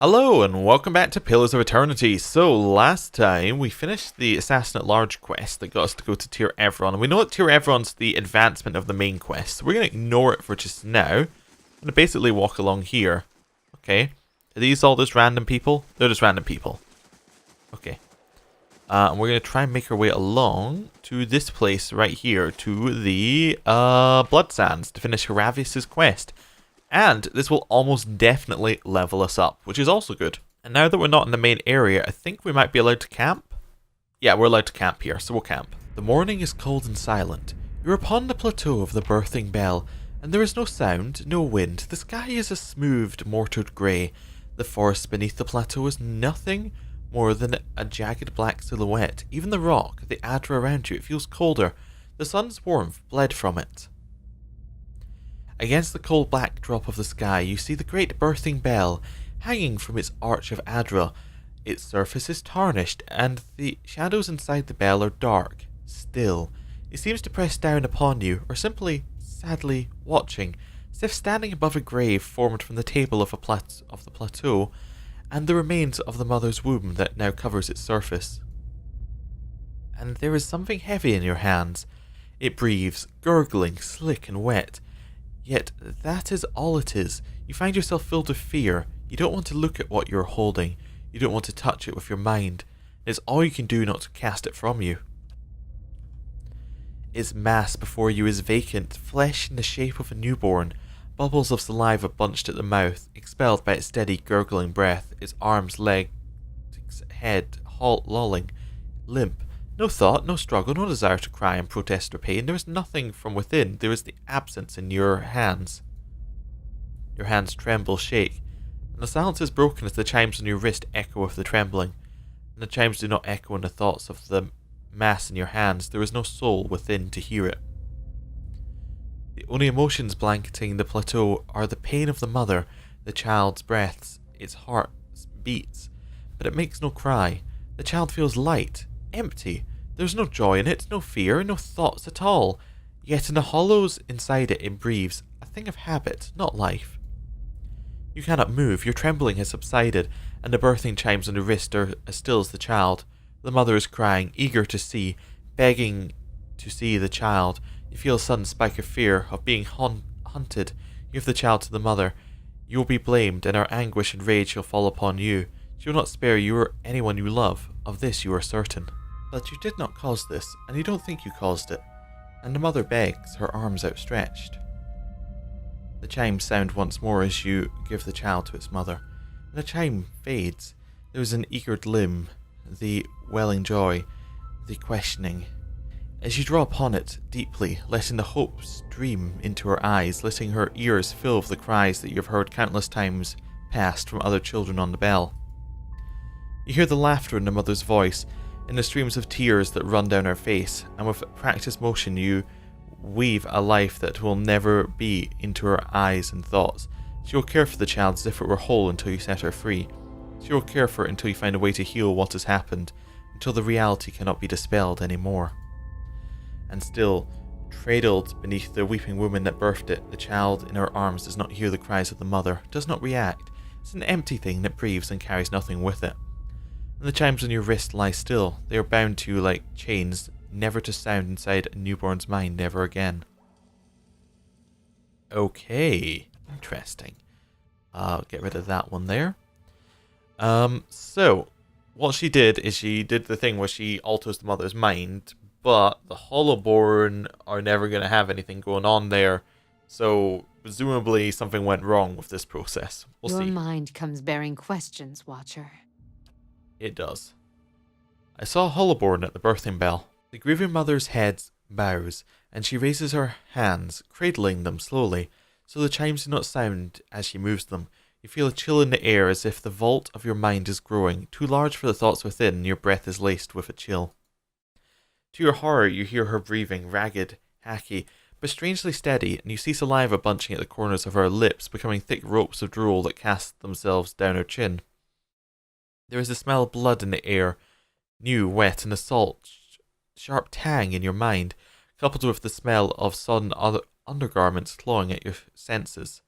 Hello and welcome back to Pillars of Eternity. So last time we finished the Assassin at Large quest that got us to go to Tier Everon, and we know that Tier Everon's the advancement of the main quest, so we're going to ignore it for just now. I'm going to basically walk along here. Okay, are these all just random people? They're just random people. Okay. And we're going to try and make our way along to this place right here, to the Blood Sands, to finish Haravius' quest. And this will almost definitely level us up, which is also good. And now that we're not in the main area, I think we might be allowed to camp? Yeah, we're allowed to camp here, so we'll camp. The morning is cold and silent. You're upon the plateau of the Birthing Bell, and there is no sound, no wind. The sky is a smoothed, mortared grey. The forest beneath the plateau is nothing more than a jagged black silhouette. Even the rock, the Adra around you, it feels colder. The sun's warmth bled from it. Against the cold backdrop of the sky, you see the great Birthing Bell hanging from its arch of Adra. Its surface is tarnished, and the shadows inside the bell are dark, still. It seems to press down upon you, or simply sadly watching, as if standing above a grave formed from the table of the plateau, and the remains of the mother's womb that now covers its surface. And there is something heavy in your hands. It breathes, gurgling, slick and wet. Yet that is all it is. You find yourself filled with fear. You don't want to look at what you're holding. You don't want to touch it with your mind. It's all you can do not to cast it from you. Its mass before you is vacant, flesh in the shape of a newborn, bubbles of saliva bunched at the mouth, expelled by its steady gurgling breath, its arms, legs, head, lolling, limp. No thought, no struggle, no desire to cry and protest or pain. There is nothing from within. There is the absence in your hands. Your hands tremble, shake, and the silence is broken as the chimes on your wrist echo with the trembling. And the chimes do not echo in the thoughts of the mass in your hands. There is no soul within to hear it. The only emotions blanketing the plateau are the pain of the mother, the child's breaths, its heart beats, but it makes no cry. The child feels light, empty. There's no joy in it, no fear, no thoughts at all. Yet in the hollows inside it, it breathes, a thing of habit, not life. You cannot move, your trembling has subsided, and the birthing chimes on the wrist are as still as the child. The mother is crying, eager to see, begging to see the child. You feel a sudden spike of fear, of being hunted. You give the child to the mother. You will be blamed, and her anguish and rage shall fall upon you. She will not spare you or anyone you love. Of this you are certain. But you did not cause this, and you don't think you caused it. And the mother begs, her arms outstretched. The chimes sound once more as you give the child to its mother. And the chime fades. There is an eager limb, the welling joy, the questioning. As you draw upon it deeply, letting the hope stream into her eyes, letting her ears fill with the cries that you have heard countless times past from other children on the bell. You hear the laughter in the mother's voice, in the streams of tears that run down her face, and with practiced motion you weave a life that will never be into her eyes and thoughts. She will care for the child as if it were whole until you set her free. She will care for it until you find a way to heal what has happened, until the reality cannot be dispelled anymore. And still, cradled beneath the weeping woman that birthed it, the child in her arms does not hear the cries of the mother, does not react. It's an empty thing that breathes and carries nothing with it. And the chimes on your wrist lie still. They are bound to you like chains, never to sound inside a newborn's mind ever again. Okay, interesting. I'll get rid of that one there. So, what she did is she did the thing where she alters the mother's mind, but the hollowborn are never going to have anything going on there, so presumably something went wrong with this process. We'll see. Your mind comes bearing questions, Watcher. It does. I saw a hollowborn at the birthing bell. The grieving mother's head bows, and she raises her hands, cradling them slowly, so the chimes do not sound as she moves them. You feel a chill in the air as if the vault of your mind is growing, too large for the thoughts within, and your breath is laced with a chill. To your horror, you hear her breathing, ragged, hacky, but strangely steady, and you see saliva bunching at the corners of her lips, becoming thick ropes of drool that cast themselves down her chin. There is the smell of blood in the air, new, wet, and a salt, sharp tang in your mind, coupled with the smell of sodden undergarments clawing at your senses.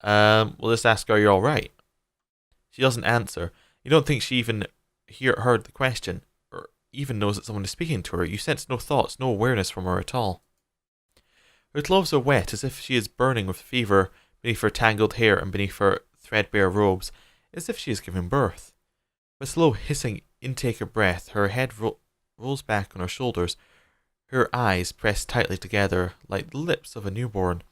We'll just ask, are you alright? She doesn't answer. You don't think she even heard the question, or even knows that someone is speaking to her. You sense no thoughts, no awareness from her at all. Her clothes are wet, as if she is burning with fever beneath her tangled hair and beneath her threadbare robes, as if she is giving birth. With a slow hissing intake of breath, her head rolls back on her shoulders, her eyes pressed tightly together like the lips of a newborn.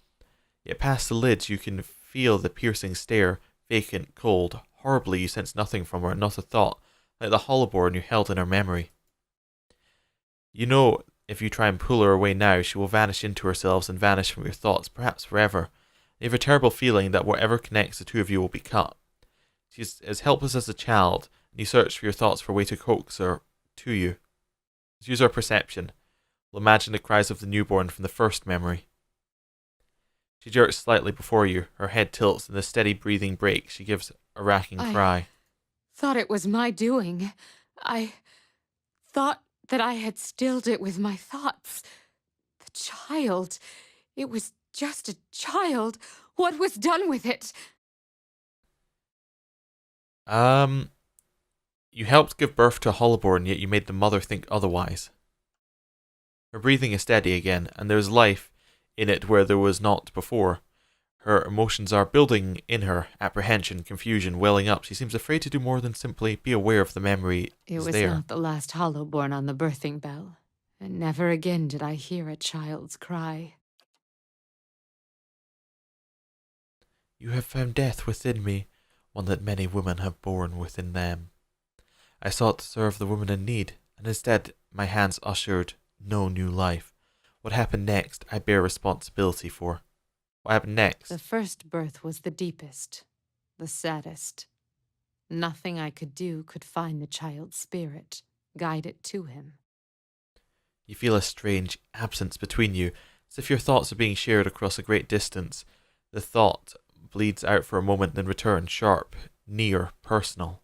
Yet past the lids you can feel the piercing stare, vacant, cold. Horribly you sense nothing from her, not a thought, like the hollowborn you held in her memory. You know if you try and pull her away now, she will vanish into herself and vanish from your thoughts, perhaps forever. You have a terrible feeling that whatever connects the two of you will be cut. She is as helpless as a child, and you search for your thoughts for a way to coax her to you. Let's use our perception. We'll imagine the cries of the newborn from the first memory. She jerks slightly before you, her head tilts, and the steady breathing breaks. She gives a racking cry. Thought it was my doing. I thought that I had stilled it with my thoughts. The child. It was just a child. What was done with it? You helped give birth to a hollowborn, yet you made the mother think otherwise. Her breathing is steady again, and there is life in it where there was not before. Her emotions are building in her, apprehension, confusion, welling up. She seems afraid to do more than simply be aware of the memory It was there. not the last hollowborn on the birthing bell, and never again did I hear a child's cry. You have found death within me, one that many women have borne within them. I sought to serve the woman in need, and instead my hands ushered no new life. What happened next, I bear responsibility for. What happened next? The first birth was the deepest, the saddest. Nothing I could do could find the child's spirit, guide it to him. You feel a strange absence between you, as if your thoughts are being shared across a great distance. The thought bleeds out for a moment, then returns, sharp, near, personal.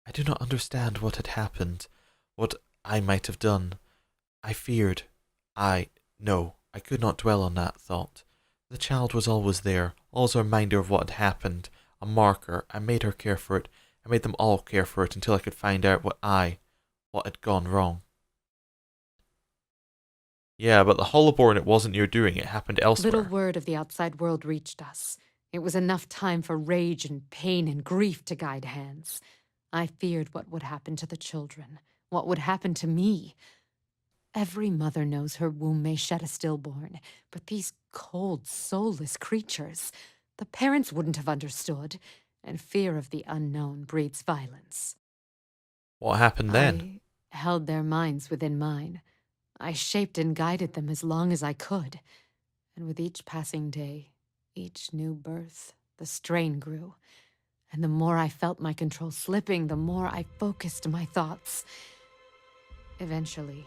I do not understand what had happened, what I might have done. I feared. No, I could not dwell on that thought. The child was always there, always a reminder of what had happened, a marker. I made her care for it. I made them all care for it until I could find out what had gone wrong. Yeah, but the hollowborn, it wasn't your doing. It happened elsewhere. Little word of the outside world reached us. It was enough time for rage and pain and grief to guide hands. I feared what would happen to the children, what would happen to me. Every mother knows her womb may shed a stillborn, but these cold, soulless creatures, the parents wouldn't have understood, and fear of the unknown breeds violence. What happened then? I held their minds within mine. I shaped and guided them as long as I could, and with each passing day, each new birth, the strain grew, and the more I felt my control slipping, the more I focused my thoughts. Eventually,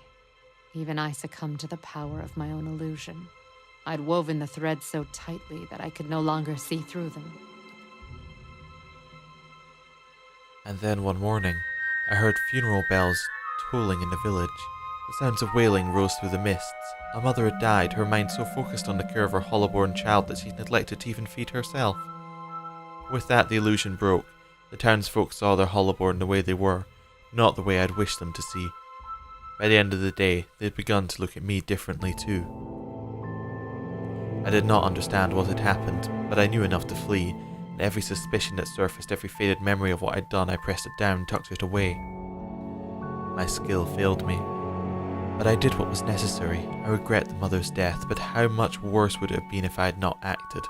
even I succumbed to the power of my own illusion. I'd woven the threads so tightly that I could no longer see through them. And then one morning, I heard funeral bells tolling in the village. The sounds of wailing rose through the mists. A mother had died, her mind so focused on the care of her hollowborn child that she neglected to even feed herself. With that, the illusion broke. The townsfolk saw their hollowborn the way they were, not the way I'd wished them to see. By the end of the day, they'd begun to look at me differently too. I did not understand what had happened, but I knew enough to flee, and every suspicion that surfaced, every faded memory of what I'd done, I pressed it down and tucked it away. My skill failed me. But I did what was necessary. I regret the mother's death, but how much worse would it have been if I had not acted?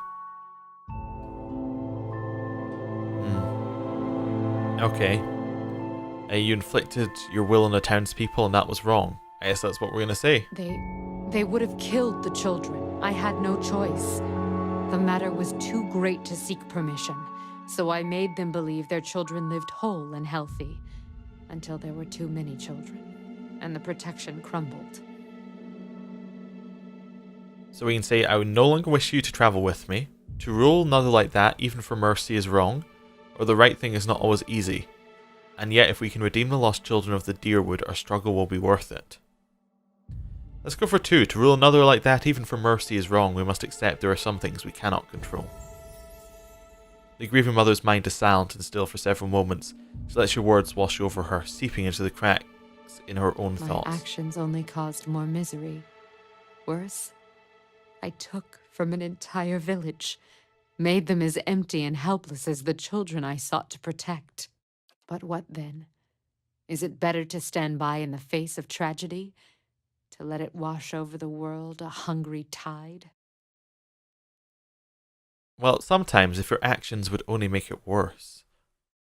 Okay. You inflicted your will on the townspeople and that was wrong. I guess that's what we're gonna say. They would have killed the children. I had no choice. The matter was too great to seek permission, so I made them believe their children lived whole and healthy, until there were too many children, and the protection crumbled. So we can say, I would no longer wish you to travel with me. To rule another like that, even for mercy, is wrong, or the right thing is not always easy. And yet, if we can redeem the lost children of the Dyrwood, our struggle will be worth it. Let's go for 2. To rule another like that, even for mercy, is wrong. We must accept there are some things we cannot control. The grieving mother's mind is silent and still for several moments. She lets your words wash over her, seeping into the cracks in her own My thoughts. actions only caused more misery. Worse, I took from an entire village, made them as empty and helpless as the children I sought to protect. But what then? Is it better to stand by in the face of tragedy? To let it wash over the world a hungry tide? Well, sometimes if your actions would only make it worse.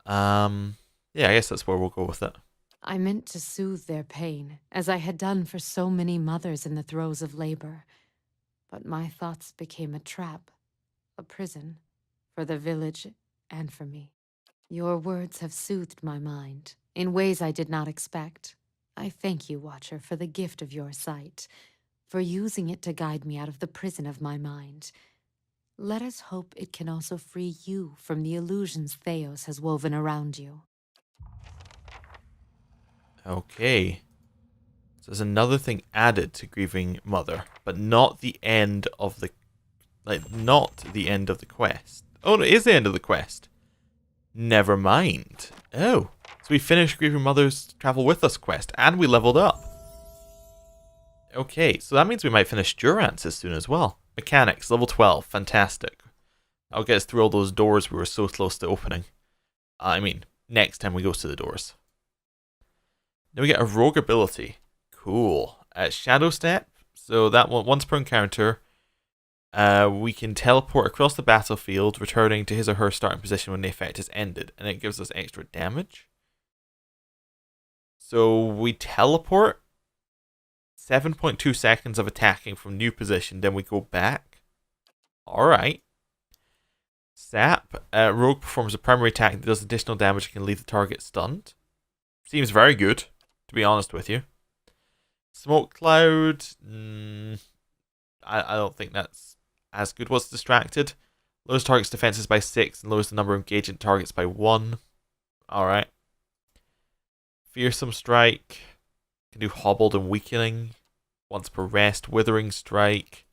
Yeah, I guess that's where we'll go with it. I meant to soothe their pain, as I had done for so many mothers in the throes of labor. But my thoughts became a trap, a prison, for the village and for me. Your words have soothed my mind, in ways I did not expect. I thank you, Watcher, for the gift of your sight, for using it to guide me out of the prison of my mind. Let us hope it can also free you from the illusions Theos has woven around you. Okay. So there's another thing added to Grieving Mother, but not the end of the... not the end of the quest. Oh, no, it is the end of the quest. Never mind. Oh. So we finished Grieving Mother's Travel With Us quest, and we leveled up. Okay, so that means we might finish Durance as soon as well. Mechanics, level 12, fantastic. That'll get us through all those doors we were so close to opening. I mean, next time we go to the doors. Then we get a rogue ability. Cool. Shadow Step. So that one, once per encounter, we can teleport across the battlefield, returning to his or her starting position when the effect is ended, and it gives us extra damage. So we teleport, 7.2 seconds of attacking from new position, then we go back. Alright. Sap. Rogue performs a primary attack that does additional damage and can leave the target stunned. Seems very good, to be honest with you. Smoke Cloud. I don't think that's as good. What's Distracted? Lowers target's defenses by 6 and lowers the number of engaging targets by 1. Alright. Fearsome Strike. Can do Hobbled and Weakening. Once per rest. Withering Strike.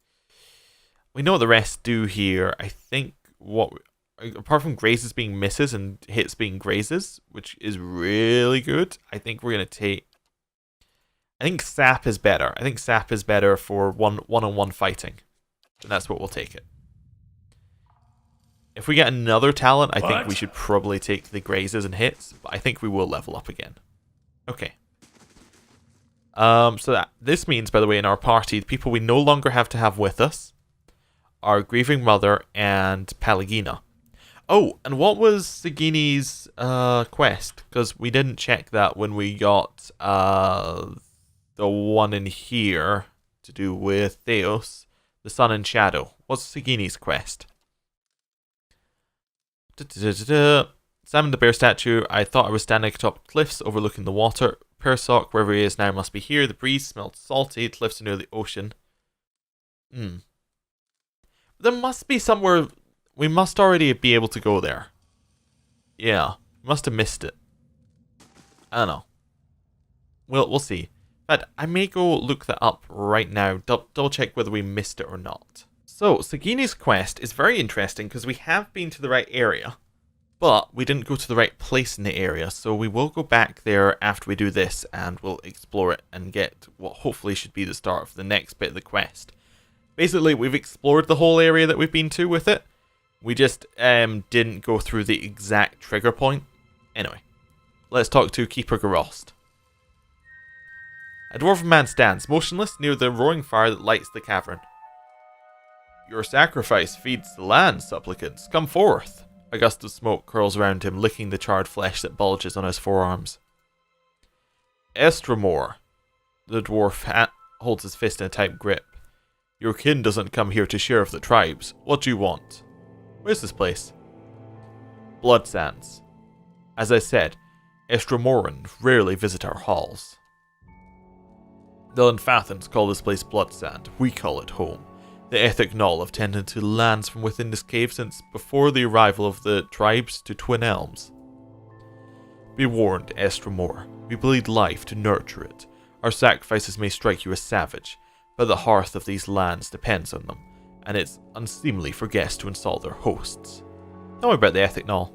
We know what the rest do here. I think what... apart from grazes being misses and hits being grazes, which is really good, I think we're going to take... I think Sap is better. I think Sap is better for one-on-one fighting. And that's what we'll take it. If we get another talent, I think we should probably take the grazes and hits, but I think we will level up again. Okay. So this means, by the way, in our party, the people we no longer have to have with us are Grieving Mother and Pallegina. Oh, and what was Sagini's quest? Because we didn't check that when we got the one in here to do with Theos, the Sun and Shadow. What's Sagini's quest? Examine the bear statue. I thought I was standing atop cliffs overlooking the water. Persok, wherever he is now, must be here. The breeze smelled salty. Cliffs are near the ocean. There must be somewhere... we must already be able to go there. Yeah. Must have missed it. I don't know. We'll see. But I may go look that up right now. Double check whether we missed it or not. So, Sagini's quest is very interesting because we have been to the right area, but we didn't go to the right place in the area, so we will go back there after we do this and we'll explore it and get what hopefully should be the start of the next bit of the quest. Basically, we've explored the whole area that we've been to with it. We just didn't go through the exact trigger point. Anyway, let's talk to Keeper Garost. A dwarven man stands, motionless, near the roaring fire that lights the cavern. Your sacrifice feeds the land, supplicants. Come forth. A gust of smoke curls around him, licking the charred flesh that bulges on his forearms. Estramor. The dwarf holds his fist in a tight grip. Your kin doesn't come here to share of the tribes. What do you want? Where's this place? Blood Sands. As I said, Estramoran rarely visit our halls. The Unfathens call this place Blood Sand. We call it home. The Ethic Null have tended to lands from within this cave since before the arrival of the tribes to Twin Elms. Be warned, Estramor. We bleed life to nurture it. Our sacrifices may strike you as savage, but the hearth of these lands depends on them, and it's unseemly for guests to insult their hosts. Tell me about the ethic null.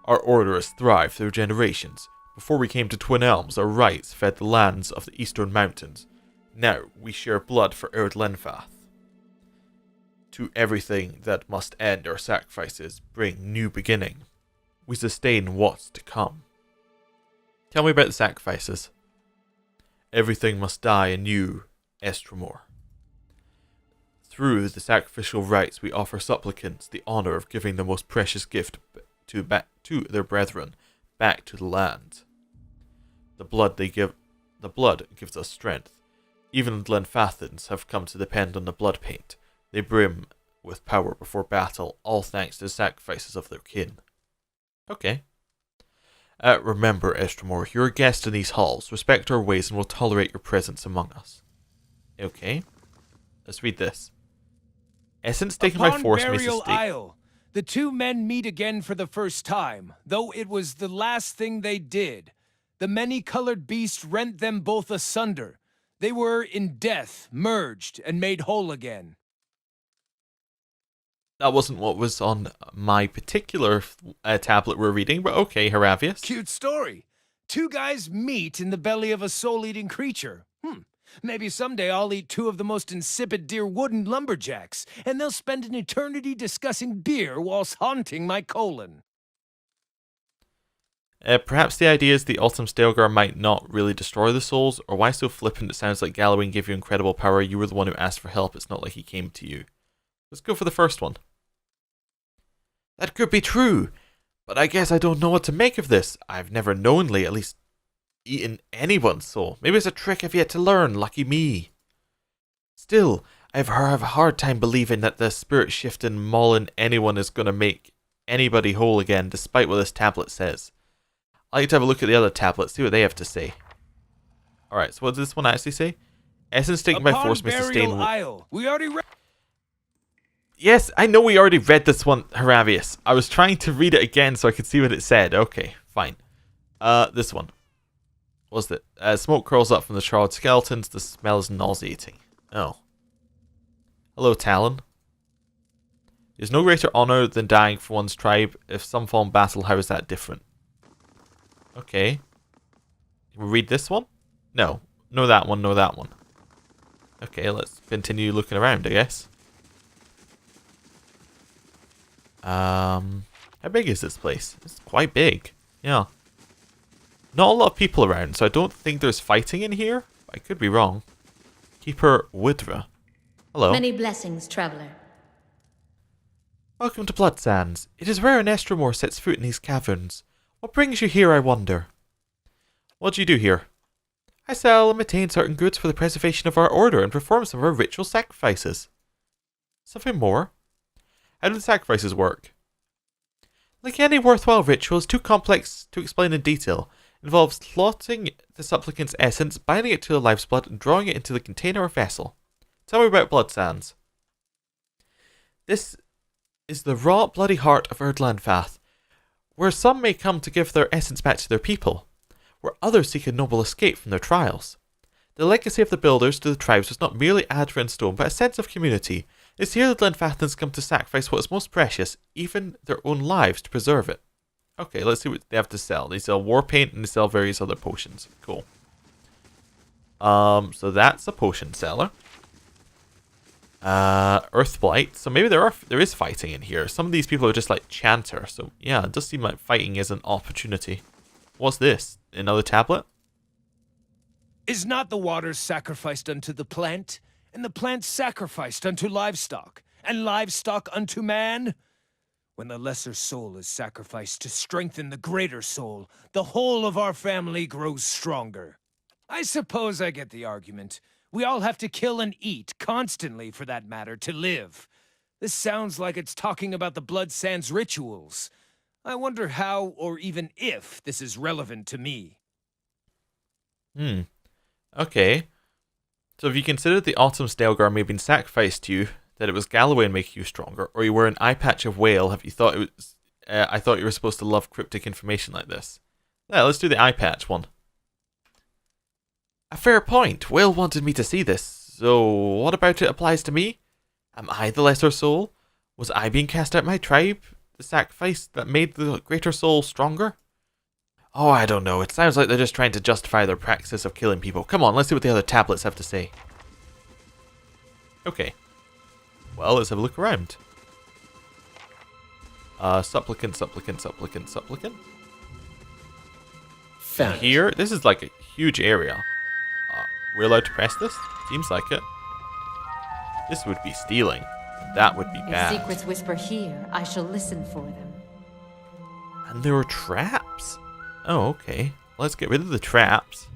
Our order has thrived through generations. Before we came to Twin Elms, our rights fed the lands of the Eastern Mountains. Now we share blood for Erdlenfath. To everything that must end our sacrifices bring new beginning. We sustain what's to come. Tell me about the sacrifices. Everything must die anew, Estromor. Through the sacrificial rites we offer supplicants the honor of giving the most precious gift to their brethren, back to the land. The blood gives us strength. Even Glenfathans have come to depend on the blood paint. They brim with power before battle, all thanks to the sacrifices of their kin. Okay. Remember, Estromor, you're a guest in these halls. Respect our ways and we'll tolerate your presence among us. Okay. Let's read this. Essence taken by force makes a stake. Isle, the two men meet again for the first time, though it was the last thing they did. The many-colored beast rent them both asunder. They were in death, merged, and made whole again. That wasn't what was on my particular tablet we're reading, but okay, Haravius. Cute story. Two guys meet in the belly of a soul-eating creature. Maybe someday I'll eat two of the most insipid Dyrwood lumberjacks, and they'll spend an eternity discussing beer whilst haunting my colon. Perhaps the idea is the Autumn Stelgar might not really destroy the souls, or why so flippant it sounds like Galloway gave you incredible power, you were the one who asked for help, it's not like he came to you. Let's go for the first one. That could be true, but I guess I don't know what to make of this. I've never knowingly, at least, eaten anyone's soul. Maybe it's a trick I've yet to learn, lucky me. Still, I have a hard time believing that the spirit shifting mauling anyone is going to make anybody whole again, despite what this tablet says. I like to have a look at the other tablets, see what they have to say. Alright, so what does this one actually say? Essence taken by force may sustain... We already read... Yes, I know we already read this one, Haravius. I was trying to read it again so I could see what it said. Okay, fine. This one. What was it? Smoke curls up from the charred skeletons. The smell is nauseating. Oh. Hello, Talon. There's no greater honor than dying for one's tribe. If some fall in battle, how is that different? Okay. Can we read this one? No. No that one, no that one. Okay, let's continue looking around, I guess. How big is this place? It's quite big. Yeah. Not a lot of people around, so I don't think there's fighting in here. I could be wrong. Keeper Widra. Hello. Many blessings, traveler. Welcome to Blood Sands. It is rare an Estromor sets foot in these caverns. What brings you here, I wonder? What do you do here? I sell and maintain certain goods for the preservation of our order and perform some of our ritual sacrifices. Something more? How do the sacrifices work? Like any worthwhile ritual, it's too complex to explain in detail. It involves clotting the supplicant's essence, binding it to the life's blood, and drawing it into the container or vessel. Tell me about Blood Sands. This is the raw, bloody heart of Erdlenfath, where some may come to give their essence back to their people, where others seek a noble escape from their trials. The legacy of the builders to the tribes was not merely adder in stone, but a sense of community. It's here the Glenfathans come to sacrifice what is most precious, even their own lives, to preserve it. Okay, let's see what they have to sell. They sell war paint and they sell various other potions. Cool. So that's a potion seller. Earthblight. So maybe there is fighting in here. Some of these people are just like chanter. So yeah, it does seem like fighting is an opportunity. What's this? Another tablet? Is not the water sacrificed unto the plant, and the plant sacrificed unto livestock, and livestock unto man? When the lesser soul is sacrificed to strengthen the greater soul, the whole of our family grows stronger. I suppose I get the argument. We all have to kill and eat, constantly for that matter, to live. This sounds like it's talking about the Blood Sands rituals. I wonder how, or even if, this is relevant to me. Okay. So if you considered the Autumn Stelgar may have been sacrificed to you, that it was Galloway making you stronger, or you were an eye patch of whale, have you thought it was... I thought you were supposed to love cryptic information like this. Yeah, let's do the eye patch one. A fair point. Whale wanted me to see this. So, what about it applies to me? Am I the lesser soul? Was I being cast out my tribe? The sacrifice that made the greater soul stronger? Oh, I don't know. It sounds like they're just trying to justify their practice of killing people. Come on, let's see what the other tablets have to say. Okay. Well, let's have a look around. Supplicant, supplicant, supplicant, supplicant. Found it. Here, this is like a huge area. We're allowed to press this? Seems like it. This would be stealing. That would be If bad. secrets whisper here, I shall listen for them. And there were traps. Oh, okay. Let's get rid of the traps.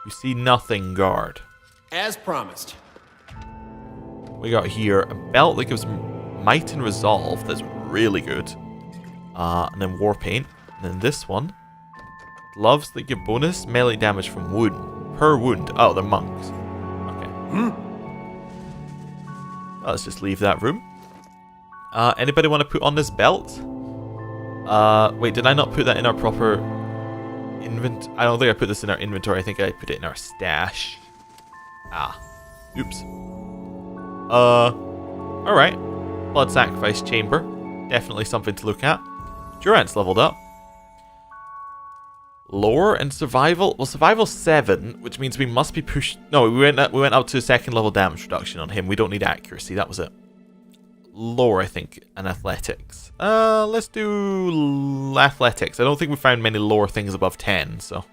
You see nothing, guard. As promised. We got here a belt that gives might and resolve. That's really good. And then war paint. And then this one. Gloves that give bonus melee damage from wound. Per wound. Oh, they're monks. Okay. Let's just leave that room. Anybody want to put on this belt? Wait, did I not put that in our proper inventory? I don't think I put this in our inventory. I think I put it in our stash. Oops. Alright. Blood sacrifice chamber. Definitely something to look at. Durant's leveled up. Lore and survival. Well, survival 7, which means we must be pushed. No, we went up to second level damage reduction on him. We don't need accuracy. That was it. Lore, I think, and athletics. Let's do athletics. I don't think we found many lore things above 10, so.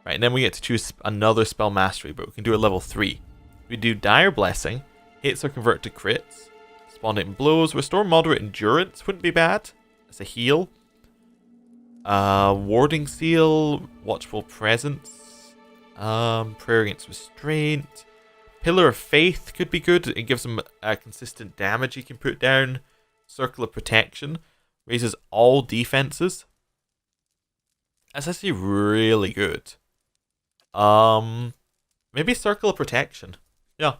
Right, and then we get to choose another spell mastery, but we can do a level 3. We do Dire Blessing. Hits are converted to crits. Responding blows. Restore moderate endurance. Wouldn't be bad. It's a heal. Warding seal. Watchful presence. Prayer against restraint. Pillar of Faith could be good. It gives him a consistent damage he can put down. Circle of Protection. Raises all defenses. That's actually really good. Maybe Circle of Protection. Yeah.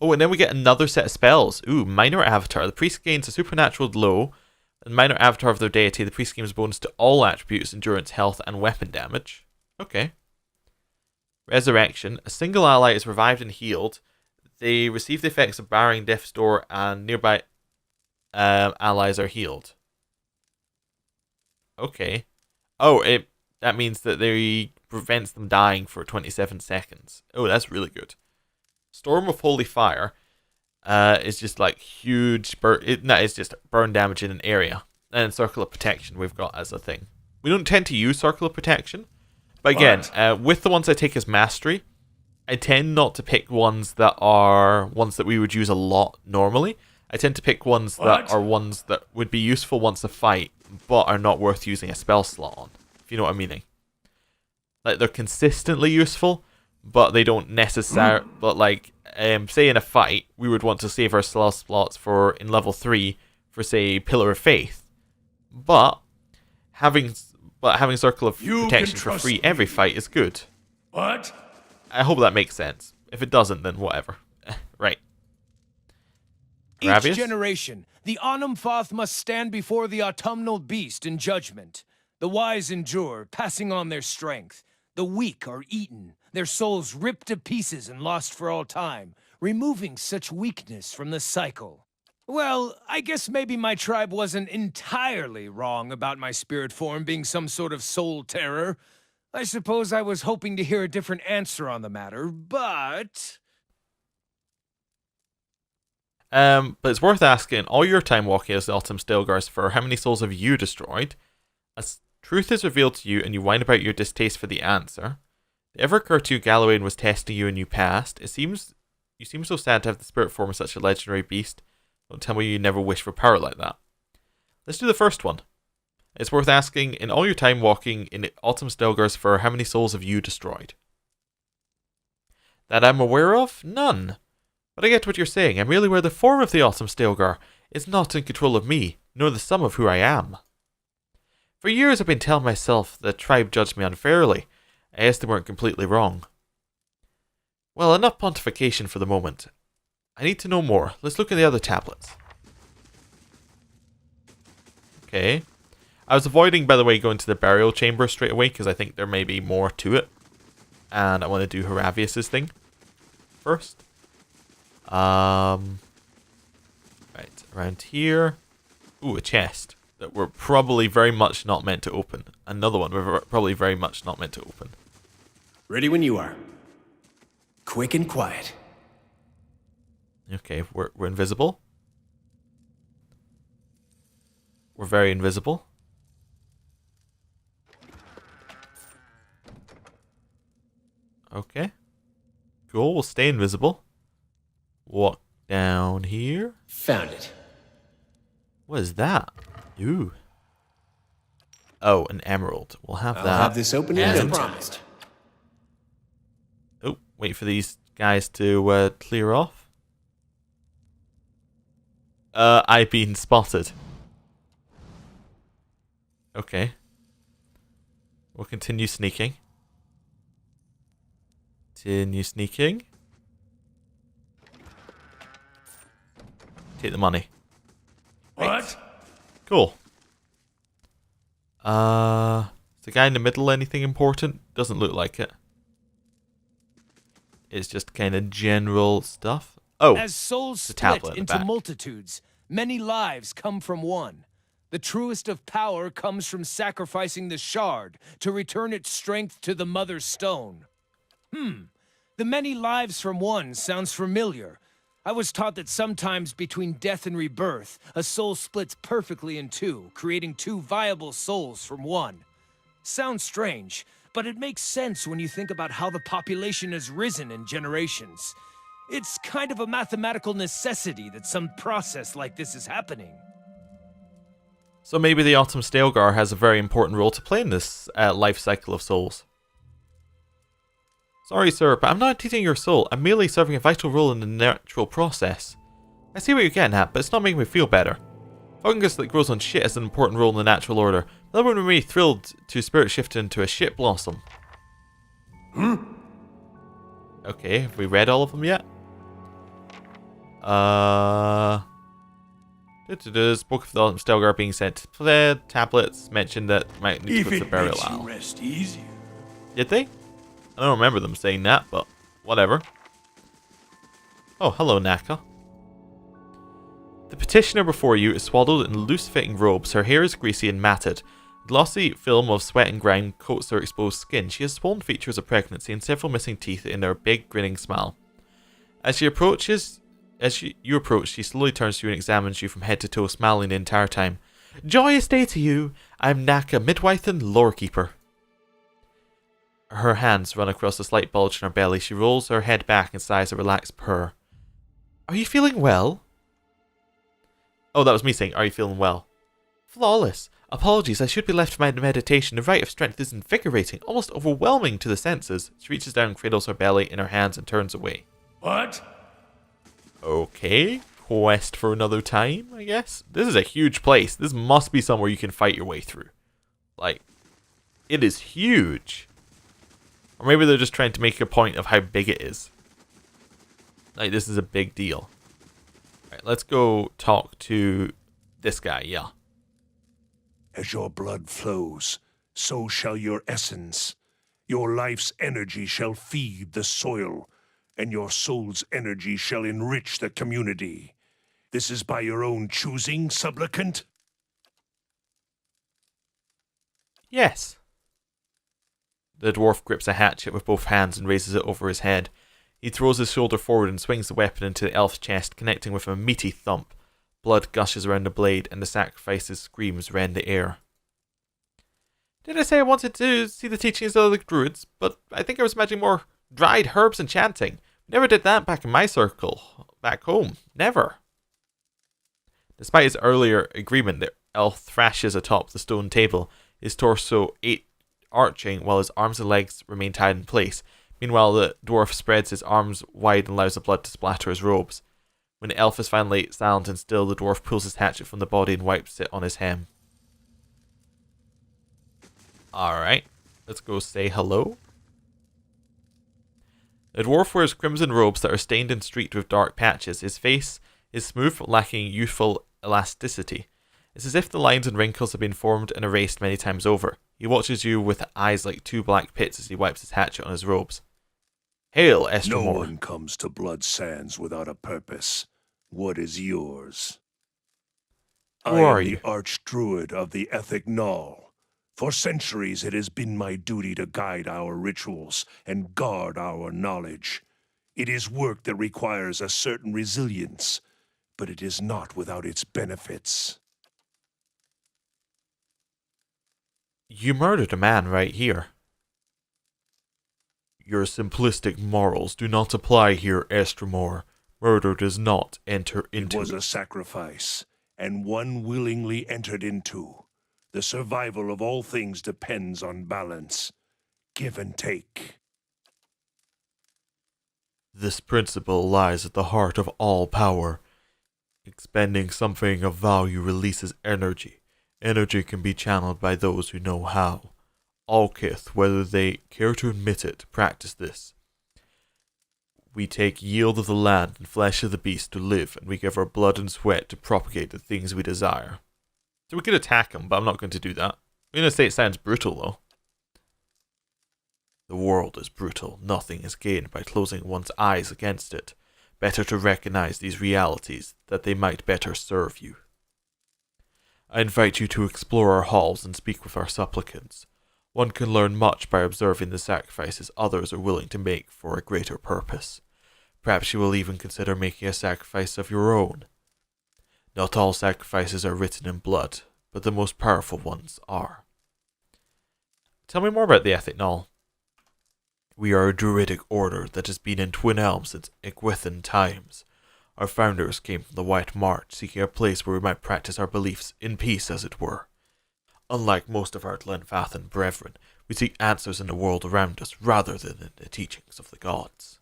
Oh, and then we get another set of spells. Ooh, Minor Avatar. The priest gains a supernatural glow. And Minor Avatar of their deity. The priest gains bonus to all attributes, endurance, health, and weapon damage. Okay. Resurrection. A single ally is revived and healed. They receive the effects of barring death's door, and nearby allies are healed. Okay. Oh, that means that they prevents them dying for 27 seconds. Oh, that's really good. Storm of Holy Fire is just like huge it's just burn damage in an area. And Circle of Protection we've got as a thing. We don't tend to use Circle of Protection. But again, with the ones I take as mastery, I tend not to pick ones that are ones that we would use a lot normally. I tend to pick ones that are ones that would be useful once a fight, but are not worth using a spell slot on. If you know what I'm meaning. Like, they're consistently useful, but they don't necessarily... But, like, say in a fight, we would want to save our spell slots for, in level 3, for, say, Pillar of Faith. But having Circle of Protection for free every fight is good. What? I hope that makes sense. If it doesn't, then whatever. Right. Each generation, the Onumfoth must stand before the autumnal beast in judgment. The wise endure, passing on their strength. The weak are eaten, their souls ripped to pieces and lost for all time, removing such weakness from the cycle. Well, I guess maybe my tribe wasn't entirely wrong about my spirit form being some sort of soul terror. I suppose I was hoping to hear a different answer on the matter, but... But it's worth asking, all your time walking as the Autumn Stilgar for how many souls have you destroyed? As truth is revealed to you and you whine about your distaste for the answer. Did it ever occur to you Gallowayne was testing you and you passed? You seem so sad to have the spirit form of such a legendary beast. Don't tell me you never wish for power like that. Let's do the first one. It's worth asking, in all your time walking in Autumn Stilgar for how many souls have you destroyed? That I'm aware of? None. But I get what you're saying. I'm merely aware the form of the Autumn Stilgar is not in control of me, nor the sum of who I am. For years I've been telling myself the tribe judged me unfairly. I guess they weren't completely wrong. Well, enough pontification for the moment. I need to know more. Let's look at the other tablets. Okay. I was avoiding, by the way, going to the burial chamber straight away because I think there may be more to it. And I want to do Haravius' thing first. Right, around here. Ooh, a chest that we're probably very much not meant to open. Another one we're probably very much not meant to open. Ready when you are. Quick and quiet. Okay, we're invisible. We're very invisible. Okay. Cool, we'll stay invisible. Walk down here. Found it. What is that? Ooh. Oh, an emerald. We'll have that. I'll have this open in And- no promised. Oh, wait for these guys to clear off. I've been spotted. Okay. We'll continue sneaking. Continue sneaking. Take the money. What? Cool. Is the guy in the middle anything important? Doesn't look like it. It's just kind of general stuff. Oh, As souls the split tablet in the into back. multitudes, many lives come from one. The truest of power comes from sacrificing the shard to return its strength to the mother stone. The many lives from one sounds familiar. I was taught that sometimes between death and rebirth, a soul splits perfectly in two, creating two viable souls from one. Sounds strange, but it makes sense when you think about how the population has risen in generations. It's kind of a mathematical necessity that some process like this is happening. So maybe the Autumn Stalgar has a very important role to play in this life cycle of souls. Sorry, sir, but I'm not eating your soul. I'm merely serving a vital role in the natural process. I see what you're getting at, but it's not making me feel better. Fungus that grows on shit has an important role in the natural order. That would make me thrilled to spirit shift into a shit blossom. Okay, have we read all of them yet? Spoke of the Autumn Stalgar being sent to play. Tablets mentioned that might need to go to the burial isle. rest easier. Did they? I don't remember them saying that, but whatever. Oh, hello, Naka. The petitioner before you is swaddled in loose-fitting robes. Her hair is greasy and matted. A glossy film of sweat and grime coats her exposed skin. She has swollen features of pregnancy and several missing teeth in her big, grinning smile. As you approach, she slowly turns to you and examines you from head to toe, smiling the entire time. Joyous day to you. I'm Naka, midwife and lorekeeper. Her hands run across the slight bulge in her belly. She rolls her head back and sighs a relaxed purr. Are you feeling well? Oh, that was me saying, are you feeling well? Flawless. Apologies, I should be left to my meditation. The rite of strength is invigorating, almost overwhelming to the senses. She reaches down and cradles her belly in her hands and turns away. What? Okay, quest for another time, I guess. This is a huge place. This must be somewhere you can fight your way through. Like, it is huge. Or maybe they're just trying to make a point of how big it is. Like, this is a big deal. Right, let's go talk to this guy, yeah. As your blood flows, so shall your essence. Your life's energy shall feed the soil, and your soul's energy shall enrich the community. This is by your own choosing, supplicant? Yes. The dwarf grips a hatchet with both hands and raises it over his head. He throws his shoulder forward and swings the weapon into the elf's chest, connecting with a meaty thump. Blood gushes around the blade, and the sacrifice's screams rend the air. Did I say I wanted to see the teachings of the druids? But I think I was imagining more dried herbs and chanting. Never did that back in my circle. Back home. Never. Despite his earlier agreement, the elf thrashes atop the stone table, his torso arching while his arms and legs remain tied in place. Meanwhile, the dwarf spreads his arms wide and allows the blood to splatter his robes. When the elf is finally silent and still, the dwarf pulls his hatchet from the body and wipes it on his hem. Alright, let's go say hello. The dwarf wears crimson robes that are stained and streaked with dark patches. His face is smooth but lacking youthful elasticity. It's as if the lines and wrinkles have been formed and erased many times over. He watches you with eyes like two black pits as he wipes his hatchet on his robes. Hail, No Estromor. one comes to Blood Sands without a purpose. What is yours? Who I are am you? the Archdruid of the Ethic Null. For centuries it has been my duty to guide our rituals and guard our knowledge. It is work that requires a certain resilience, but it is not without its benefits. You murdered a man right here. Your simplistic morals do not apply here, Estromor. Murder does not enter It into was a sacrifice, and one willingly entered into. The survival of all things depends on balance. Give and take. This principle lies at the heart of all power. Expending something of value releases energy. Energy can be channeled by those who know how. All Kith, whether they care to admit it, practice this. We take yield of the land and flesh of the beast to live, and we give our blood and sweat to propagate the things we desire. So we could attack him, but I'm not going to do that. I'm going to say it sounds brutal, though. The world is brutal. Nothing is gained by closing one's eyes against it. Better to recognize these realities, that they might better serve you. I invite you to explore our halls and speak with our supplicants. One can learn much by observing the sacrifices others are willing to make for a greater purpose. Perhaps you will even consider making a sacrifice of your own. Not all sacrifices are written in blood, but the most powerful ones are. Tell me more about the Ethic Null. We are a druidic order that has been in Twin Elms since Iguithan times. Our founders came from the White March, seeking a place where we might practice our beliefs in peace, as it were. Unlike most of our Glenfathan brethren, we seek answers in the world around us rather than in the teachings of the gods.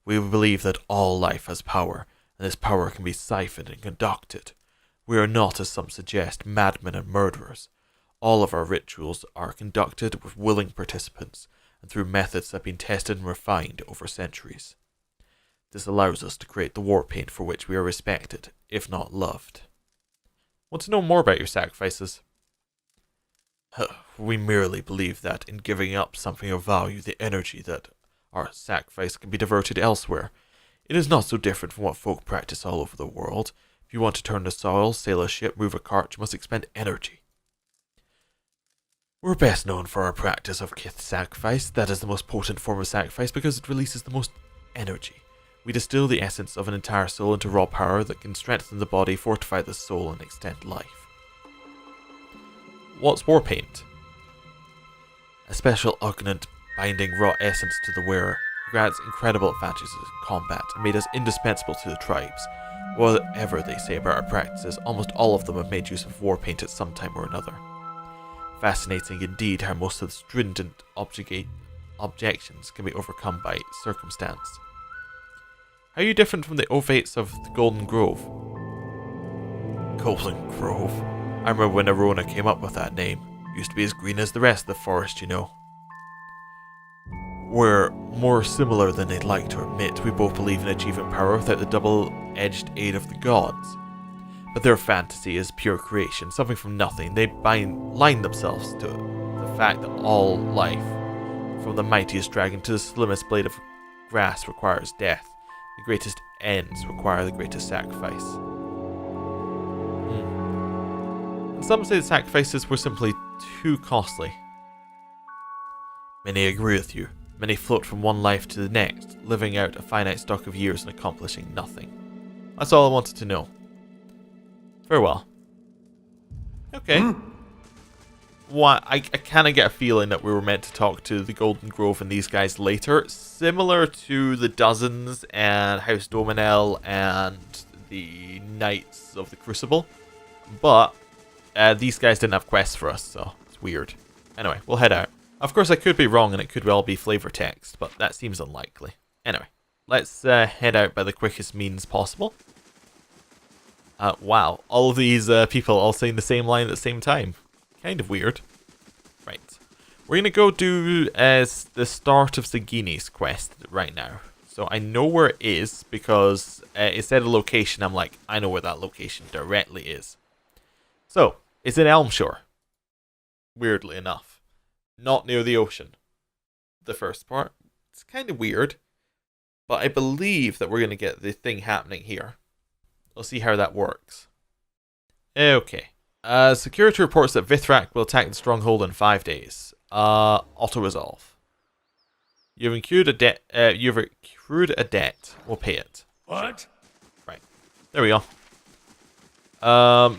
We believe that all life has power, and this power can be siphoned and conducted. We are not, as some suggest, madmen and murderers. All of our rituals are conducted with willing participants, and through methods that have been tested and refined over centuries. This allows us to create the war paint for which we are respected, if not loved. Want to know more about your sacrifices? We merely believe that in giving up something of value, the energy that our sacrifice can be diverted elsewhere. It is not so different from what folk practice all over the world. If you want to turn the soil, sail a ship, move a cart, you must expend energy. We're best known for our practice of Kith sacrifice. That is the most potent form of sacrifice because it releases the most energy. We distill the essence of an entire soul into raw power that can strengthen the body, fortify the soul, and extend life. What's war paint? A special unguent binding raw essence to the wearer grants incredible advantages in combat and made us indispensable to the tribes. Whatever they say about our practices, almost all of them have made use of war paint at some time or another. Fascinating indeed how most of the stringent objections can be overcome by circumstance. How are you different from the Ovates of the Golden Grove? Golden Grove? I remember when Eora came up with that name. Used to be as green as the rest of the forest, you know. We're more similar than they'd like to admit. We both believe in achieving power without the double-edged aid of the gods. But their fantasy is pure creation, something from nothing. They line themselves to the fact that all life, from the mightiest dragon to the slimmest blade of grass, requires death. The greatest ends require the greatest sacrifice. And some say the sacrifices were simply too costly. Many agree with you. Many float from one life to the next, living out a finite stock of years and accomplishing nothing. That's all I wanted to know. Farewell. Okay. I kind of get a feeling that we were meant to talk to the Golden Grove and these guys later. Similar to the Dozens and House Dominel and the Knights of the Crucible. But these guys didn't have quests for us, so it's weird. Anyway, we'll head out. Of course, I could be wrong and it could well be flavor text, but that seems unlikely. Anyway, let's head out by the quickest means possible. Wow, all of these people all saying the same line at the same time. Kind of weird. Right. We're going to go do the start of Sagini's quest right now. So I know where it is because it said a location. I'm like, I know where that location directly is. So, it's in Elmshore. Weirdly enough. Not near the ocean. The first part. It's kind of weird. But I believe that we're going to get the thing happening here. We'll see how that works. Okay. Security reports that Vithrak will attack the stronghold in 5 days. Auto-resolve. You've accrued a debt. We'll pay it. What? Right. There we go.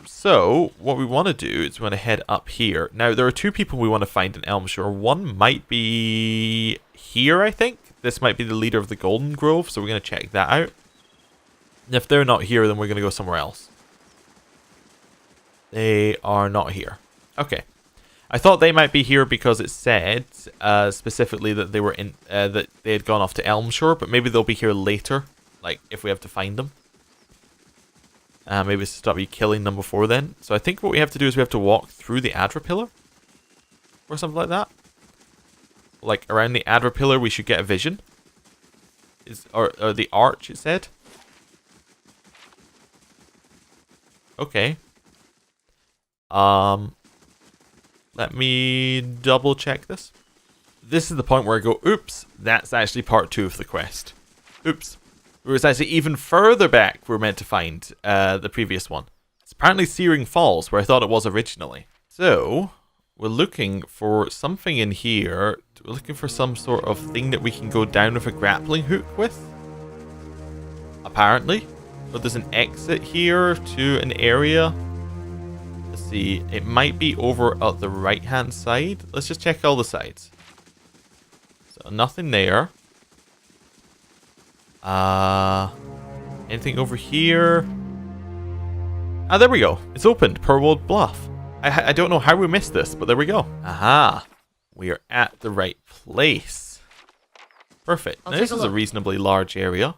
So, what we want to do is we want to head up here. Now, there are 2 people we want to find in Elmshire. One might be here, I think. This might be the leader of the Golden Grove, so we're going to check that out. And if they're not here, then we're going to go somewhere else. They are not here. Okay. I thought they might be here because it said specifically that they were in that they had gone off to Elmshire, but maybe they'll be here later, like if we have to find them. Maybe it's to stop you killing them before then. So I think what we have to do is we have to walk through the Adra pillar or something like that. Like around the Adra pillar, we should get a vision. Or the arch, it said. Okay. Let me double check this. This is the point where I go, oops, that's actually part 2 of the quest. Oops. It was actually even further back we're meant to find the previous one. It's apparently Searing Falls, where I thought it was originally. So, we're looking for something in here. We're looking for some sort of thing that we can go down with a grappling hook with. Apparently. But there's an exit here to an area. Let's see. It might be over at the right-hand side. Let's just check all the sides. So, nothing there. Anything over here? Ah, there we go. It's opened. Pearlwood Bluff. I don't know how we missed this, but there we go. Aha. We are at the right place. Perfect. Now, this is a reasonably large area.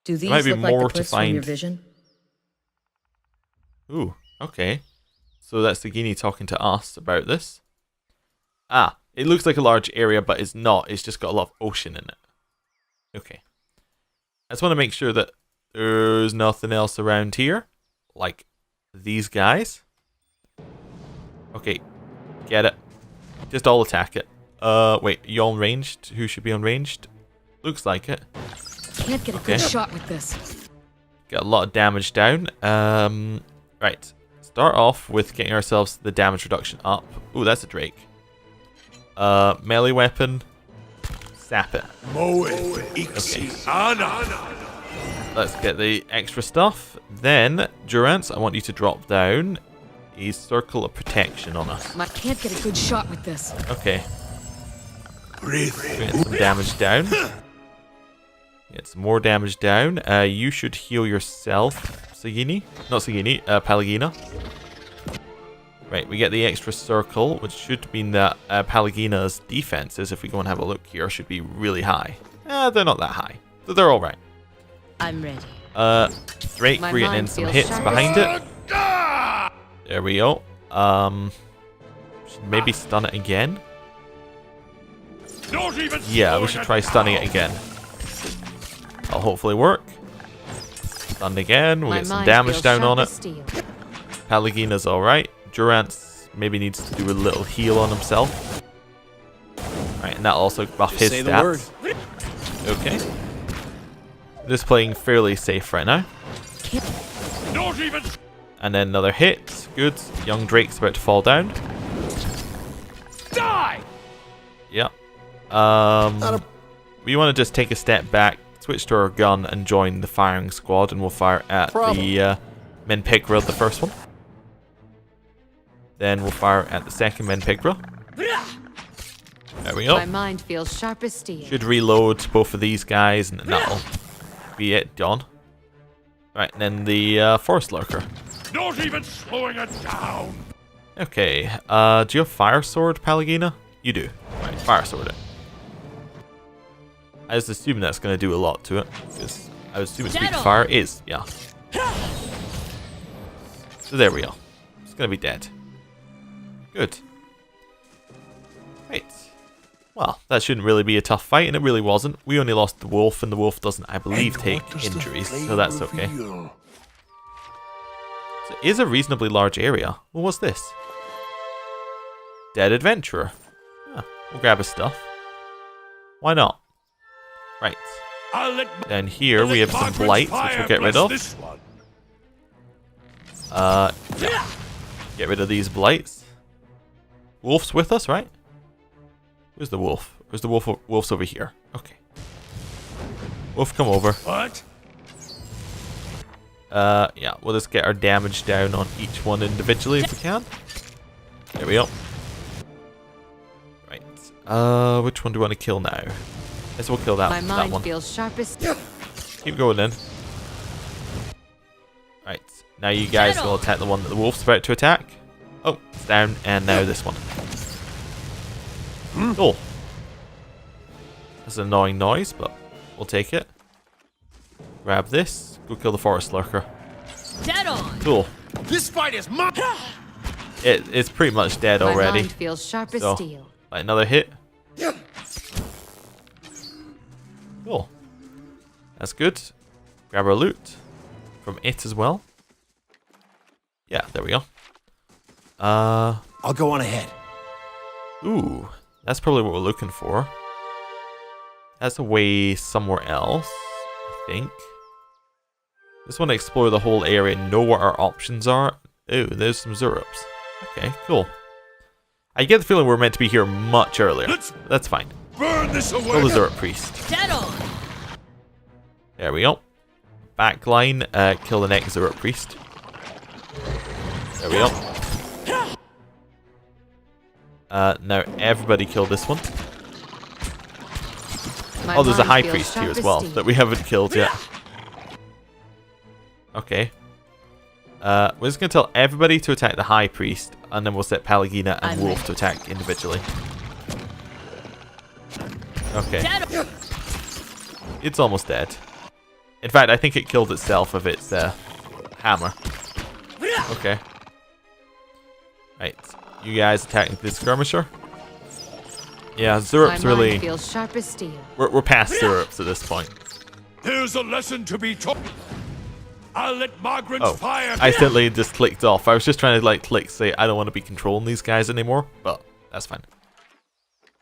Do these might be look more like the to cliffs from find. your vision? Ooh, okay. So that's the Guinea talking to us about this. Ah, it looks like a large area, but it's not. It's just got a lot of ocean in it. Okay. I just want to make sure that there's nothing else around here. Like these guys. Okay. Get it. Just all attack it. Wait, you on ranged? Who should be on ranged? Looks like it. Can't get a good shot with this. Got a lot of damage down. Right. Start off with getting ourselves the damage reduction up. Ooh, that's a Drake. Melee weapon. Sap it. Okay. Let's get the extra stuff. Then, Durance, I want you to drop down a circle of protection on us. I can't get a good shot with this. Okay. Get some damage down. Get some more damage down. You should heal yourself, Sagini. Not Sagini, Palagina. Right, we get the extra circle, which should mean that Palagina's defenses, if we go and have a look here, should be really high. They're not that high, so they're alright. I'm ready. Drake, we're getting in some hits behind it. There we go. Should maybe stun it again. Yeah, we should try stunning it again. That'll hopefully work. Stunned again. We'll get some damage down on it. Palagina's alright. Durance maybe needs to do a little heal on himself. Right, and that'll also buff his stats. Okay. Just playing fairly safe right now. And then another hit. Good. Young Drake's about to fall down. Die! Yep. We want to just take a step back, switch to our gun, and join the firing squad, and we'll fire at the Menpigra, the first one. Then we'll fire at the second Menpigra. There we go. My mind feels sharp as steel. Should reload both of these guys, and that'll be it done. Right, and then the Forest Lurker. Not even slowing it down. Okay, do you have Fire Sword, Palagina? You do. Right, Fire Sword it. I just assume that's going to do a lot to it. Because I would assume it's weak to fire. It is, yeah. So there we go. It's going to be dead. Good. Right. Well, that shouldn't really be a tough fight, and it really wasn't. We only lost the wolf, and the wolf doesn't, I believe, take injuries, so that's okay. So it is a reasonably large area. Well, what's this? Dead Adventurer. We'll grab his stuff. Why not? Right. I'll let Then here we have some blights, which we'll get rid of. This one. Yeah. Get rid of these blights. Wolf's with us, right? Where's the wolf? Where's the wolf? Wolf's over here. Okay. Wolf, come over. What? Yeah, we'll just get our damage down on each one individually if we can. There we go. Right. Which one do we want to kill now? Guess we'll kill My that mind one. feels sharpest. Keep going then. Right. Now you guys will attack the one that the wolf's about to attack. Oh, it's down. And now this one. Cool. That's an annoying noise, but we'll take it. Grab this. Go kill the forest lurker. Dead on. Cool. This fight is mine. It's pretty much dead My already. mind feels sharp as So, steel. like another hit. Cool. That's good. Grab our loot from it as well. Yeah, there we go. I'll go on ahead. Ooh, that's probably what we're looking for. That's a way somewhere else, I think. Just want to explore the whole area and know what our options are. Ooh, there's some Zurups. Okay, cool. I get the feeling we're meant to be here much earlier. That's fine. Burn this away. Kill the Zurup priest. Dead on. There we go. Backline, kill the next Zurup priest. There we go. Now everybody kill this one. My Oh, there's a mind high feels priest here sharp as well steel. that we haven't killed yet. Okay. We're just going to tell everybody to attack the high priest, and then we'll set Pallegina and I'm Wolf ready. to attack individually. Okay. Dead. It's almost dead. In fact, I think it killed itself with its hammer. Okay. Right. You guys attacking the skirmisher? Yeah, My Zurup's mind really... feels sharp as steel. We're past Zurup's at this point. There's a lesson to be taught. I'll let Margaret's Oh, fire. I accidentally just clicked off. I was just trying to like click say I don't want to be controlling these guys anymore, but that's fine.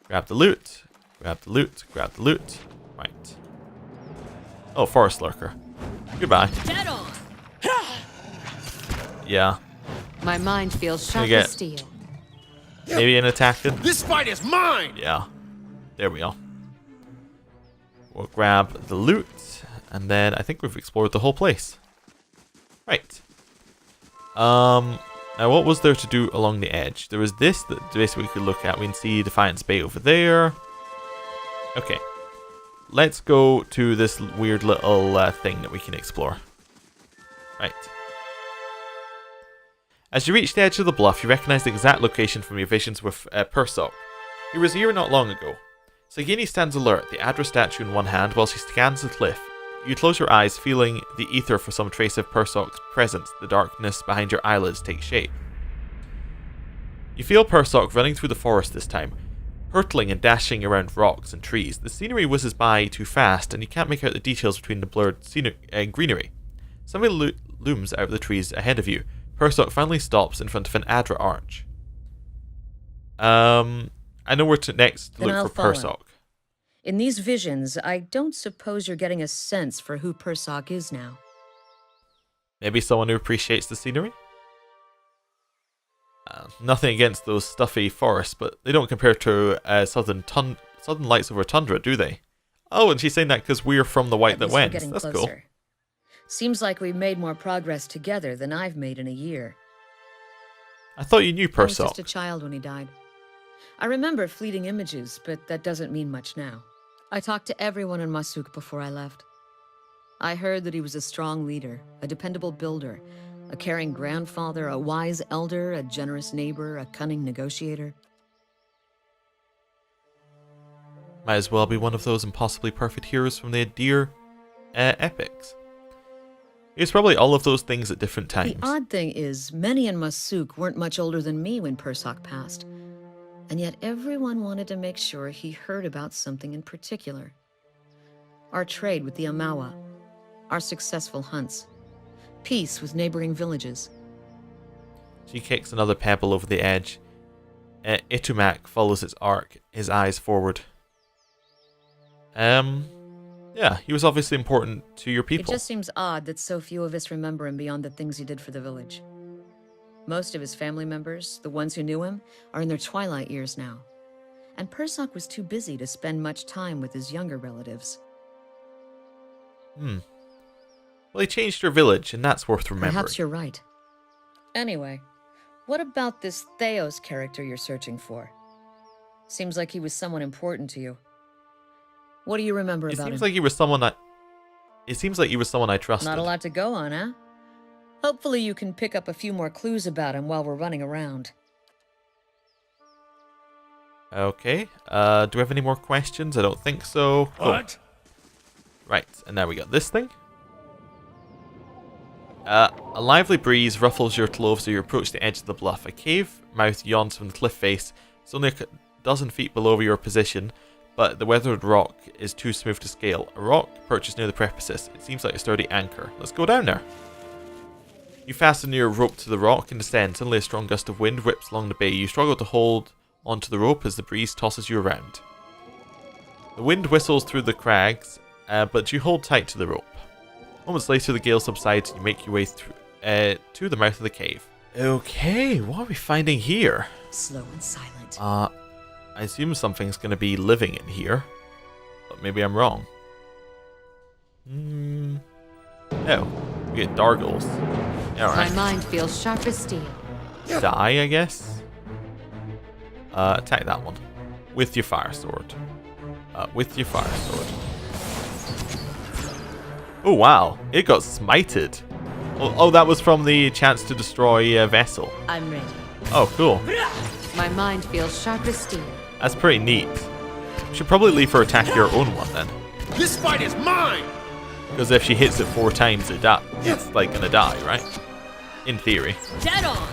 Grab the loot. Grab the loot. Grab the loot. Right. Oh, forest lurker. Goodbye. Dead on. Yeah. My mind feels sharp get- as steel. Maybe an attacking. This fight is mine. Yeah. There we go. We'll grab the loot, and then I think we've explored the whole place. Right. Now what was there to do along the edge? There was this that basically we could look at. We can see Defiance Bay over there. Okay. Let's go to this weird little thing that we can explore. Right. As you reach the edge of the bluff, you recognize the exact location from your visions with Persok. He was here not long ago. Sagini stands alert, the Adra statue in one hand, while she scans the cliff. You close your eyes, feeling the ether for some trace of Persok's presence. The darkness behind your eyelids takes shape. You feel Persok running through the forest this time, hurtling and dashing around rocks and trees. The scenery whizzes by too fast, and you can't make out the details between the blurred greenery. Something looms out of the trees ahead of you. Persok finally stops in front of an Adra arch. I know where to next Then look I'll for follow. Persok. In these visions, I don't suppose you're getting a sense for who Persok is now. Maybe someone who appreciates the scenery? Nothing against those stuffy forests, but they don't compare to southern lights over tundra, do they? Oh, and she's saying that because we're from the White At That least we're Went. getting That's cool. closer. Seems like we've made more progress together than I've made in a year. I thought you knew I was just Persok. a child when he died. I remember fleeting images, but that doesn't mean much now. I talked to everyone in Masuk before I left. I heard that he was a strong leader, a dependable builder, a caring grandfather, a wise elder, a generous neighbor, a cunning negotiator. Might as well be one of those impossibly perfect heroes from the Adir epics. He was probably all of those things at different times. The odd thing is, many in Masuk weren't much older than me when Persok passed. And yet everyone wanted to make sure he heard about something in particular. Our trade with the Amawa, our successful hunts, peace with neighboring villages. She kicks another pebble over the edge. Itumak follows its arc, his eyes forward. Yeah, he was obviously important to your It people. just seems odd that so few of us remember him beyond the things he did for the village. Most of his family members, the ones who knew him, are in their twilight years now. And Persok was too busy to spend much time with his younger relatives. Well, he changed your village, and that's worth remembering. Perhaps you're right. Anyway, what about this Theos character you're searching for? Seems like he was someone important to you. What do you remember It about seems him? like he was someone I... It seems like he was someone I trusted. Not a lot to go on, huh? Hopefully you can pick up a few more clues about him while we're running around. Okay. Do we have any more questions? I don't think so. Cool. What? Right, and now we got this thing. A lively breeze ruffles your clothes as you approach the edge of the bluff. A cave mouth yawns from the cliff face. It's only a dozen feet below your position, but the weathered rock is too smooth to scale. A rock perches near the precipice. It seems like a sturdy anchor. Let's go down there. You fasten your rope to the rock and descend. Suddenly a strong gust of wind whips along the bay. You struggle to hold onto the rope as the breeze tosses you around. The wind whistles through the crags, but you hold tight to the rope. Moments later, the gale subsides and you make your way through to the mouth of the cave. Okay, what are we finding here? Slow and silent. I assume something's going to be living in here, but maybe I'm wrong. Oh, we get Dargles. My Alright, mind feels sharp as steel. die, I guess. Attack that one with your fire sword. Oh wow, it got smited. Oh, that was from the chance to destroy a vessel. I'm ready. Oh, cool. My mind feels sharp as steel. That's pretty neat. We should probably leave her attack your own one then. This fight is mine! Because if she hits it 4 times, it's like gonna die, right? In theory. Dead on!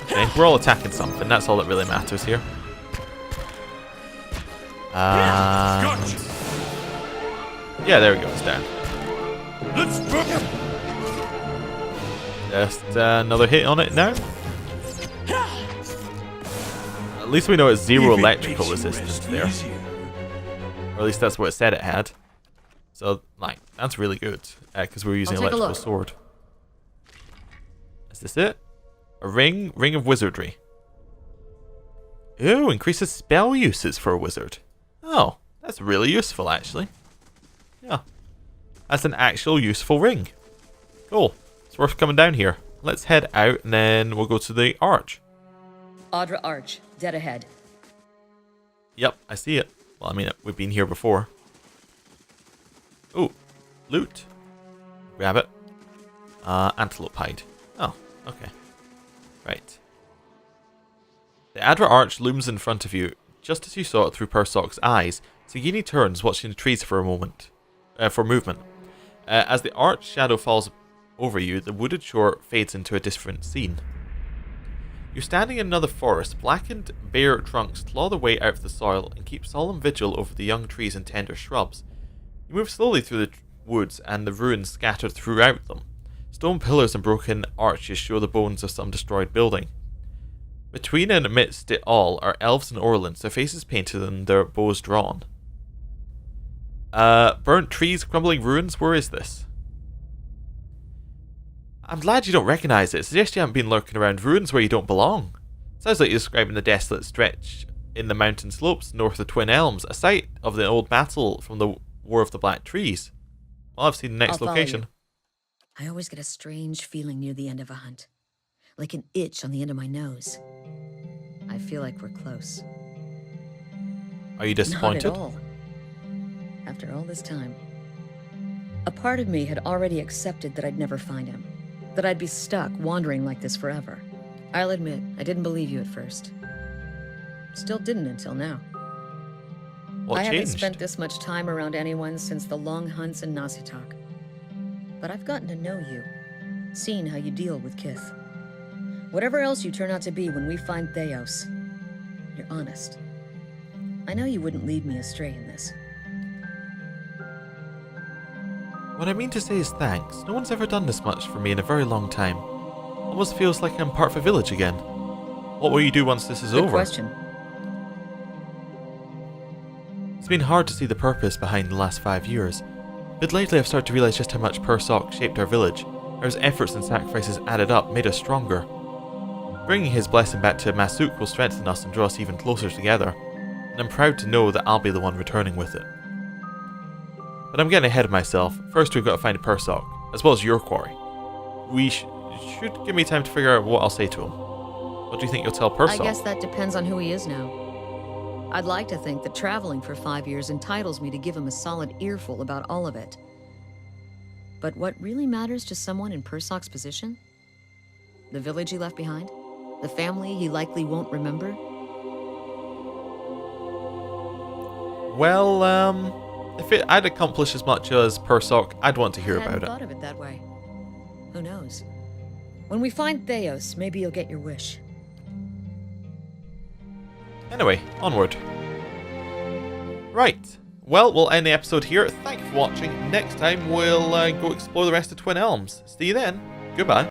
Okay, we're all attacking something. That's all that really matters here. And... yeah, there we go. It's down. Let's book him. Just another hit on it now. At least we know it's zero electrical resistance there. Or at least that's what it said it had. So, like, that's really good. Because we're using I'll take a electrical look. sword. Is this it? A ring? Ring of wizardry. Ooh, increases spell uses for a wizard. Oh, that's really useful actually. Yeah. That's an actual useful ring. Cool. It's worth coming down here. Let's head out and then we'll go to the arch. Audra Arch, dead ahead. Yep, I see it. Well, I mean, we've been here before. Ooh, loot. Grab it. Antelope hide. Oh, okay. Right. The Adra Arch looms in front of you, just as you saw it through Persok's eyes. Sagini turns, watching the trees for a moment. For movement. As the arch shadow falls over you, the wooded shore fades into a different scene. You're standing in another forest. Blackened, bare trunks claw their way out of the soil and keep solemn vigil over the young trees and tender shrubs. You move slowly through the woods and the ruins scattered throughout them. Stone pillars and broken arches show the bones of some destroyed building. Between and amidst it all are elves and orlins, their faces painted and their bows drawn. Burnt trees, crumbling ruins, where is this? I'm glad you don't recognise it. It suggests you haven't been lurking around ruins where you don't belong. Sounds like you're describing the desolate stretch in the mountain slopes north of Twin Elms, a site of the old battle from the War of the Black Trees. Well, I've seen the next I'll follow location. you. I always get a strange feeling near the end of a hunt. Like an itch on the end of my nose. I feel like we're close. Are you disappointed? Not at all. After all this time. A part of me had already accepted that I'd never find him. That I'd be stuck, wandering like this forever. I'll admit, I didn't believe you at first. Still didn't until now. What I haven't changed? spent this much time around anyone since the long hunts in Nasitak. But I've gotten to know you. Seen how you deal with Kith. Whatever else you turn out to be when we find Theos, you're honest. I know you wouldn't lead me astray in this. What I mean to say is thanks. No one's ever done this much for me in a very long time. Almost feels like I'm part of a village again. What will you do once this is Good over? question. It's been hard to see the purpose behind the last 5 years, but lately I've started to realise just how much Persok shaped our village. How his efforts and sacrifices added up made us stronger. Bringing his blessing back to Masuk will strengthen us and draw us even closer together, and I'm proud to know that I'll be the one returning with it. But I'm getting ahead of myself. First we've got to find a Persok, as well as your quarry. We should give me time to figure out what I'll say to him. What do you think you'll tell Persok? I guess that depends on who he is now. I'd like to think that traveling for 5 years entitles me to give him a solid earful about all of it. But what really matters to someone in Persok's position? The village he left behind? The family he likely won't remember? Well, if I'd accomplished as much as Persok, I'd want to hear I hadn't about thought of it that way. Who knows? When we find Theos, maybe you'll get your wish. Anyway, onward. Right. Well, we'll end the episode here. Thank you for watching. Next time, we'll go explore the rest of Twin Elms. See you then. Goodbye.